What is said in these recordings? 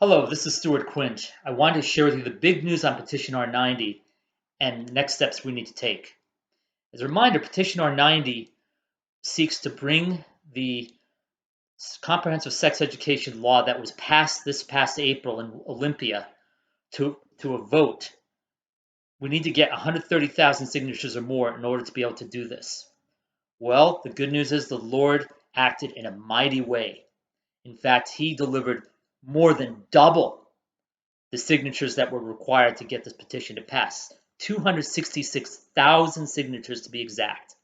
Hello, this is Stuart Quint. I wanted to share with you the big news on Petition R90 and next steps we need to take. As a reminder, Petition R90 seeks to bring the comprehensive sex education law that was passed this past April in Olympia to a vote. We need to get 130,000 signatures or more in order to be able to do this. Well, the good news is the Lord acted in a mighty way. In fact, he delivered more than double the signatures that were required to get this petition to pass. 266,000 signatures to be exact.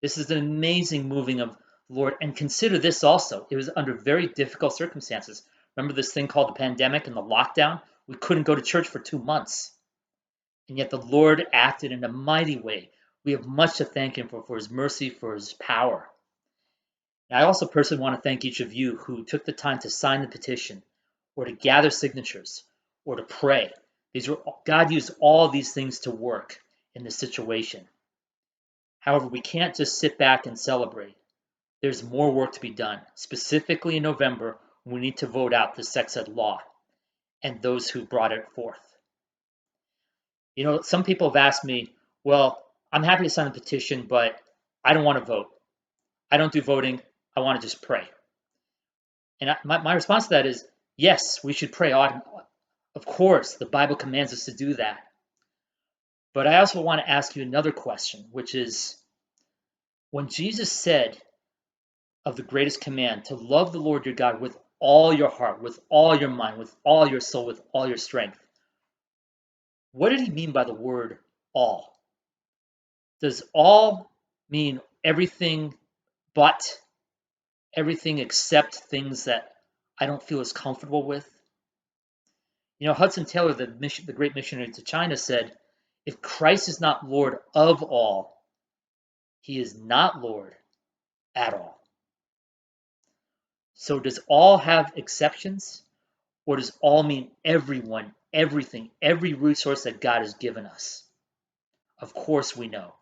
This is an amazing moving of the Lord. And consider this also. It was under very difficult circumstances. Remember this thing called the pandemic and the lockdown? We couldn't go to church for 2 months. And yet the Lord acted in a mighty way. We have much to thank him for his mercy, for his power. And I also personally want to thank each of you who took the time to sign the petition, or to gather signatures, or to pray. God used all these things to work in this situation. However, we can't just sit back and celebrate. There's more work to be done. Specifically in November, we need to vote out the sex ed law and those who brought it forth. You know, some people have asked me, well, I'm happy to sign a petition, but I don't want to vote. I don't do voting. I want to just pray. And my response to that is, yes, we should pray. Of course, the Bible commands us to do that. But I also want to ask you another question, which is, when Jesus said of the greatest command, to love the Lord your God with all your heart, with all your mind, with all your soul, with all your strength, what did he mean by the word all? Does all mean everything but everything except things that I don't feel as comfortable with? You know, Hudson Taylor, the great missionary to China, said, if Christ is not Lord of all, he is not Lord at all. So does all have exceptions? Or does all mean everyone, everything, every resource that God has given us? Of course we know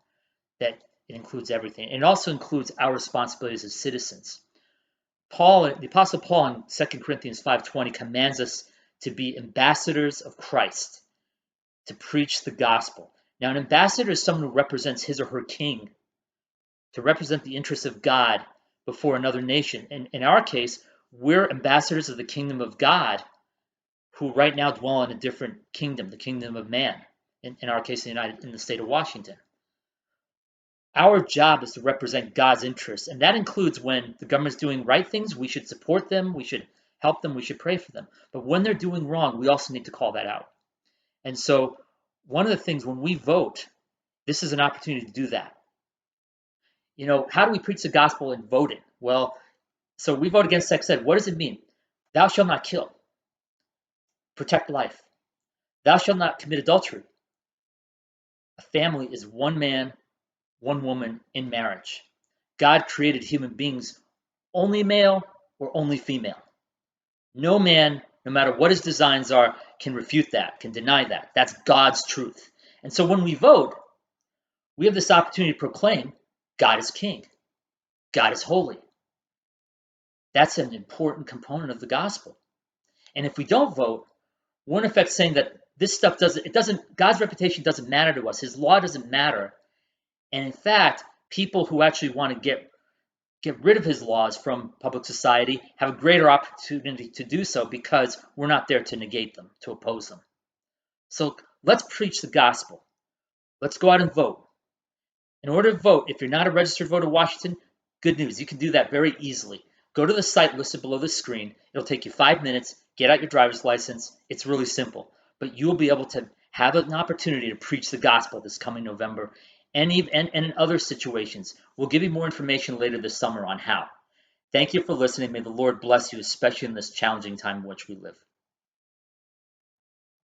that it includes everything. And it also includes our responsibilities as citizens. The Apostle Paul in 2 Corinthians 5:20 commands us to be ambassadors of Christ, to preach the gospel. Now, an ambassador is someone who represents his or her king, to represent the interests of God before another nation. And in our case, we're ambassadors of the kingdom of God who right now dwell in a different kingdom, the kingdom of man, in our case, in the state of Washington. Our job is to represent God's interests, and that includes when the government's doing right things, we should support them, we should help them, we should pray for them. But when they're doing wrong, we also need to call that out. And so one of the things when we vote, this is an opportunity to do that. You know, how do we preach the gospel in voting? Well, so we vote against sex ed. What does it mean? Thou shalt not kill. Protect life. Thou shalt not commit adultery. A family is one man, one woman in marriage. God created human beings only male or only female. No man, no matter what his designs are, can refute that, can deny that. That's God's truth. And so when we vote, we have this opportunity to proclaim God is king. God is holy. That's an important component of the gospel. And if we don't vote, we're in effect saying that this stuff God's reputation doesn't matter to us. His law doesn't matter. And in fact, people who actually want to get rid of his laws from public society have a greater opportunity to do so because we're not there to negate them, to oppose them. So let's preach the gospel. Let's go out and vote. In order to vote, if you're not a registered voter in Washington, good news, you can do that very easily. Go to the site listed below the screen. It'll take you 5 minutes. Get out your driver's license. It's really simple. But you'll be able to have an opportunity to preach the gospel this coming November and in other situations. We'll give you more information later this summer on how. Thank you for listening. May the Lord bless you, especially in this challenging time in which we live.